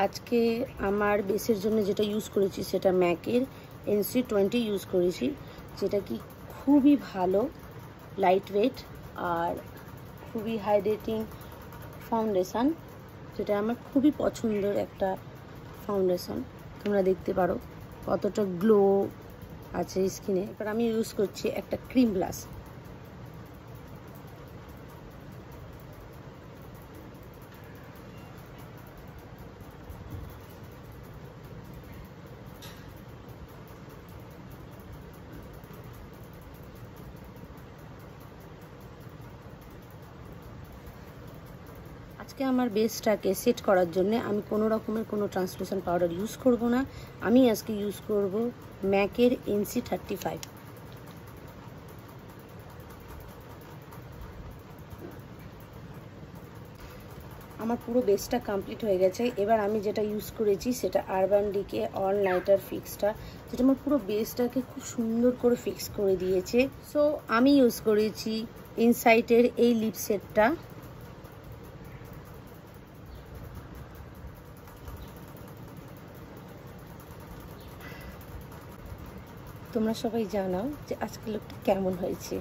আজকে আমার বেসের জন্য যেটা ইউজ করেছি সেটা ম্যাকের NC20 ইউজ করেছি, যেটা কি খুবই ভালো, লাইট ওয়েট আর খুবই হাইড্রেটিং ফাউন্ডেশন, যেটা আমার খুবই পছন্দের একটা ফাউন্ডেশন। তোমরা দেখতে পারো কতটা গ্লো আছে স্কিনে। এবার আমি ইউজ করছি একটা ক্রিম ব্লাশ। আজকে আমার বেসটাকে সেট করার জন্য আমি কোনো রকমের কোনো ট্রান্সলুসেন্ট পাউডার ইউজ করব না। আমি আজকে ইউজ করব ম্যাকের NC35। আমার পুরো বেসটা কমপ্লিট হয়ে গেছে। এবার আমি যেটা ইউজ করেছি সেটা আরবান ডিকে অল নাইটার ফিক্সটা, যেটা আমার পুরো বেসটাকে খুব সুন্দর করে ফিক্স করে দিয়েছে। সো আমি ইউজ করেছি ইনসাইটের এই লিপ সেটটা। তোমরা সবাই জানাও যে আজকের লুকটা কেমন হয়েছে।